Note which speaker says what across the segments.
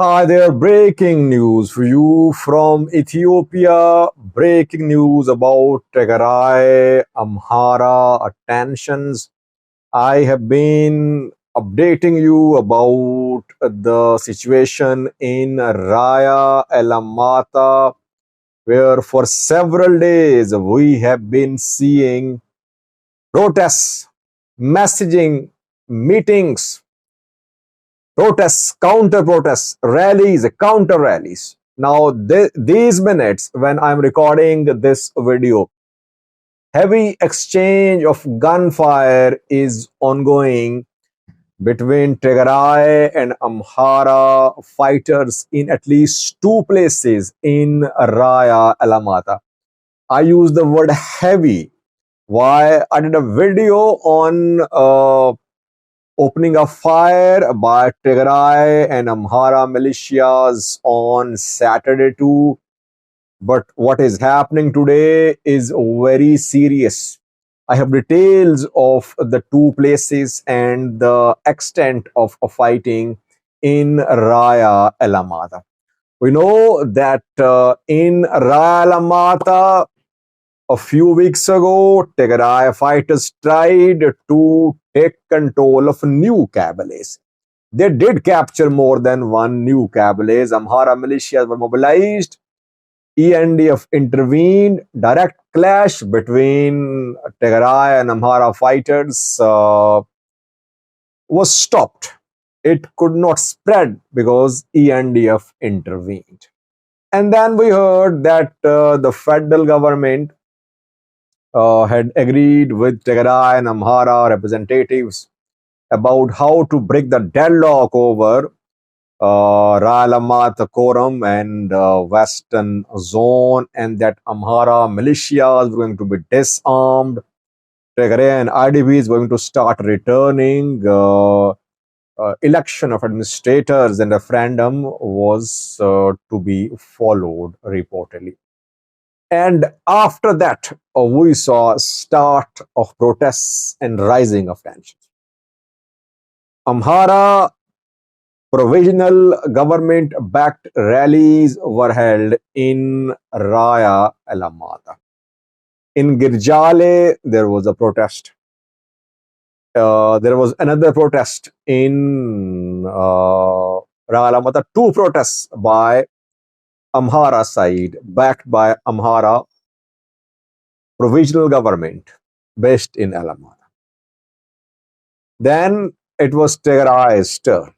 Speaker 1: Hi there, breaking news for you from Ethiopia. Breaking news about Tigray Amhara tensions. I have been updating you about the situation in Raya, Alamata, where for several days we have been seeing protests, messaging, meetings, protests, counter protests, rallies, counter rallies. Now, these minutes, when I'm recording this video, heavy exchange of gunfire is ongoing between Tigray and Amhara fighters in at least two places in Raya, Alamata. I use the word heavy. Why? I did a video on opening a fire by Tigray and Amhara militias on Saturday too. But what is happening today is very serious. I have details of the two places and the extent of fighting in Raya Alamata. We know that in Raya Alamata, a few weeks ago, Tigray fighters tried to take control of new Kabyles. They did capture more than one new Kabyles. Amhara militias were mobilized. ENDF intervened. Direct clash between Tigray and Amhara fighters was stopped. It could not spread because ENDF intervened. And then we heard that the federal government had agreed with Tigray and Amhara representatives about how to break the deadlock over Alamata Quorum and Western Zone, and that Amhara militias were going to be disarmed. Tigray and IDPs were going to start returning. Election of administrators and referendum was to be followed reportedly. And after that, we saw start of protests and rising of tensions. Amhara provisional government-backed rallies were held in Raya Alamata. In Girjale, there was a protest. There was another protest in Raya Alamata. Two protests by Amhara side, backed by Amhara provisional government based in Alamata. Then it was Tigray's turn.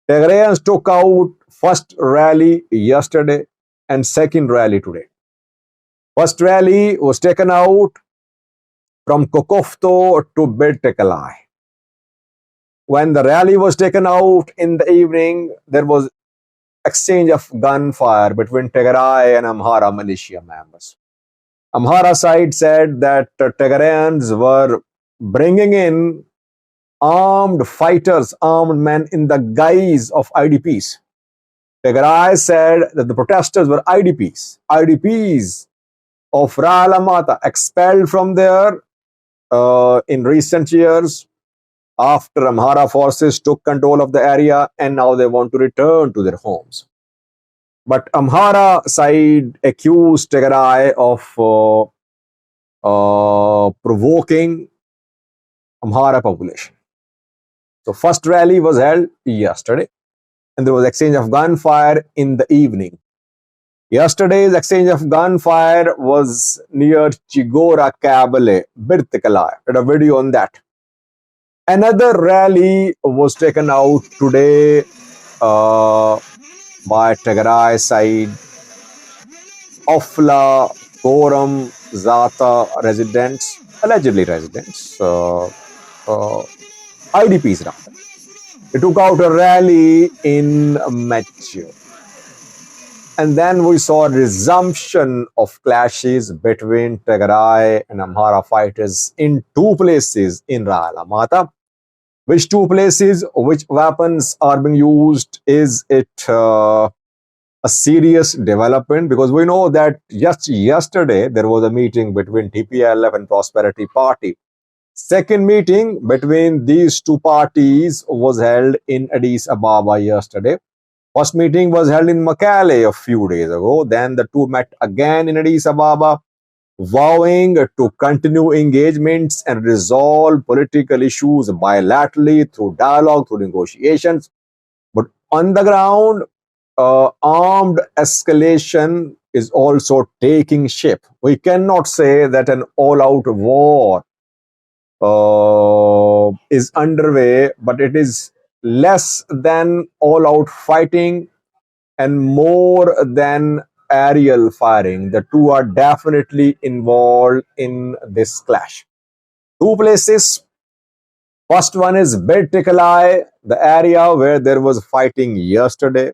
Speaker 1: Tigrayans took out first rally yesterday and second rally today. First rally was taken out from Kokofto to Bedtekalai. When the rally was taken out in the evening, there was exchange of gunfire between Tigray and Amhara militia members. Amhara side said that Tigrayans were bringing in armed fighters, armed men in the guise of IDPs. Tigray said that the protesters were IDPs of Alamata, expelled from there in recent years after Amhara forces took control of the area, and now they want to return to their homes. But Amhara side accused Tigray of provoking Amhara population. So first rally was held yesterday, and there was exchange of gunfire in the evening. Yesterday's exchange of gunfire was near Chigora Kabale, Birtikalai. I did a video on that. Another rally was taken out today by Tigray side. Ofla, Koram, Zata residents, allegedly residents, IDPs rather. They took out a rally in Mature. And then we saw a resumption of clashes between Tigray and Amhara fighters in two places in Alamata. Which two places, which weapons are being used? Is it a serious development? Because we know that just yesterday there was a meeting between TPLF and Prosperity Party. Second meeting between these two parties was held in Addis Ababa yesterday. First meeting was held in Mekelle a few days ago. Then the two met again in Addis Ababa, vowing to continue engagements and resolve political issues bilaterally through dialogue, through negotiations. But on the ground, armed escalation is also taking shape. We cannot say that an all out war is underway, but it is less than all out fighting and more than aerial firing. The two are definitely involved in this clash. Two places. First one is Bet Tikalai, the area where there was fighting yesterday.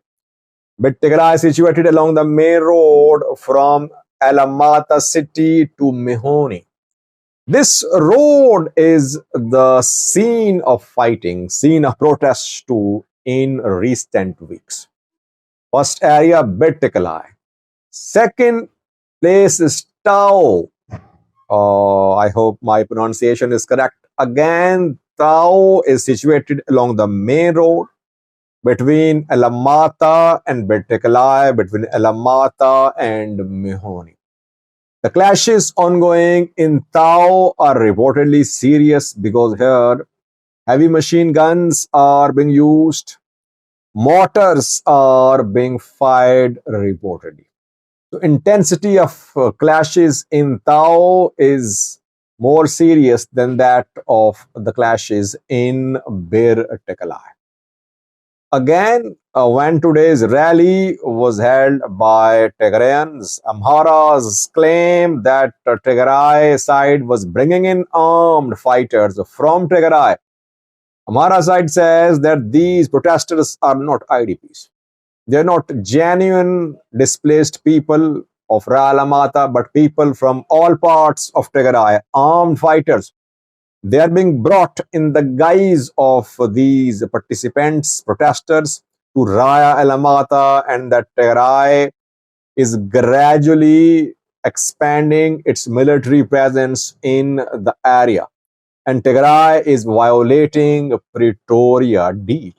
Speaker 1: Bet Tikalai is situated along the main road from Alamata city to Mihoni. This road is the scene of fighting, scene of protests too in recent weeks. First area, Bet Tikalai. Second place is Tao. I hope my pronunciation is correct. Again, Tao is situated along the main road between Alamata and Betikalai, between Alamata and Mihoni. The clashes ongoing in Tao are reportedly serious because here heavy machine guns are being used, mortars are being fired reportedly. The intensity of clashes in Tao is more serious than that of the clashes in Bir Tekalai. Again, when today's rally was held by Tigrayans, Amhara's claim that Tigray side was bringing in armed fighters from Tigray. Amhara side says that these protesters are not IDPs. They're not genuine displaced people of Alamata, but people from all parts of Tigray, armed fighters. They are being brought in the guise of these participants, protesters, to Raya Alamata, and that Tigray is gradually expanding its military presence in the area. And Tigray is violating Pretoria deal.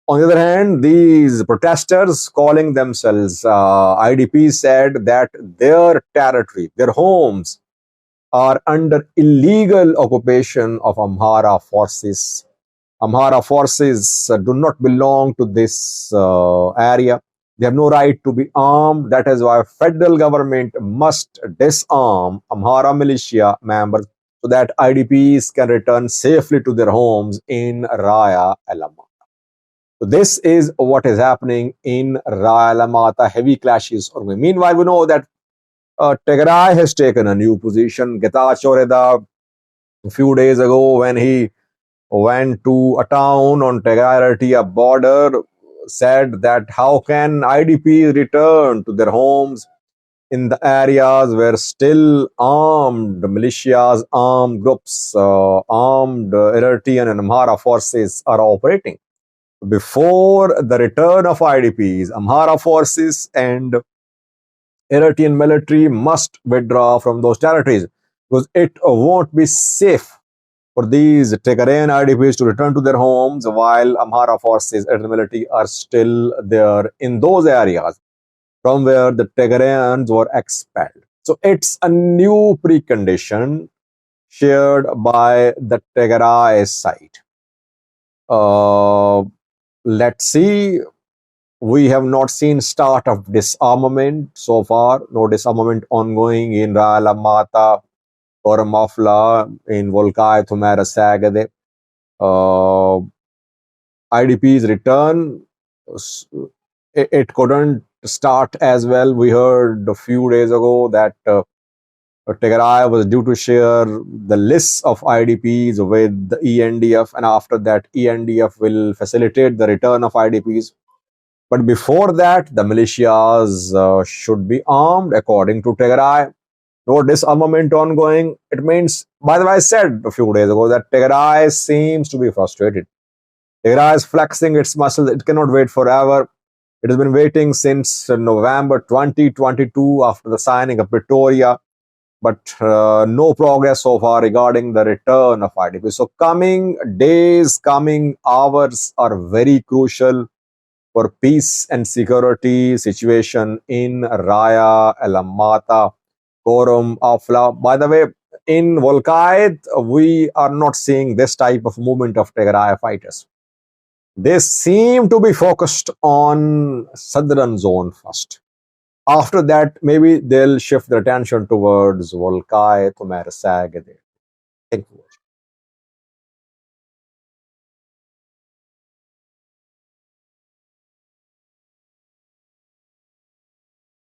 Speaker 1: On the other hand, these protesters calling themselves IDPs said that their territory, their homes, are under illegal occupation of Amhara forces. Amhara forces do not belong to this area. They have no right to be armed. That is why federal government must disarm Amhara militia members so that IDPs can return safely to their homes in Raya Alamata. So this is what is happening in Raya Alamata. Heavy clashes. Meanwhile, we know that Tigray has taken a new position. Getachew Reda, a few days ago, when he went to a town on Tigray border, said that how can IDPs return to their homes in the areas where still armed militias, armed groups, armed Eritrean and Amhara forces are operating. Before the return of IDPs, Amhara forces and Eritrean military must withdraw from those territories because it won't be safe for these Tigrayan IDPs to return to their homes while Amhara forces and military are still there in those areas from where the Tigrayans were expelled. So it's a new precondition shared by the Tigray side. Let's see. We have not seen start of disarmament so far. No disarmament ongoing in Alamata or Mafla, in Volkai, Thumera, Sagade. IDP's return, it couldn't start as well. We heard a few days ago that Tigray was due to share the lists of IDPs with the ENDF, and after that, ENDF will facilitate the return of IDPs. But before that, the militias should be armed according to Tigray. No disarmament ongoing. It means, by the way, I said a few days ago that Tigray seems to be frustrated. Tigray is flexing its muscles. It cannot wait forever. It has been waiting since November 2022 after the signing of Pretoria, but no progress so far regarding the return of IDP. So coming days, coming hours are very crucial for peace and security situation in Raya, Alamata, Korum, Afla. By the way, in Volkait, we are not seeing this type of movement of Tigray fighters. They seem to be focused on southern zone first. After that, maybe they'll shift their attention towards Volkai, Kumarsag. Thank you.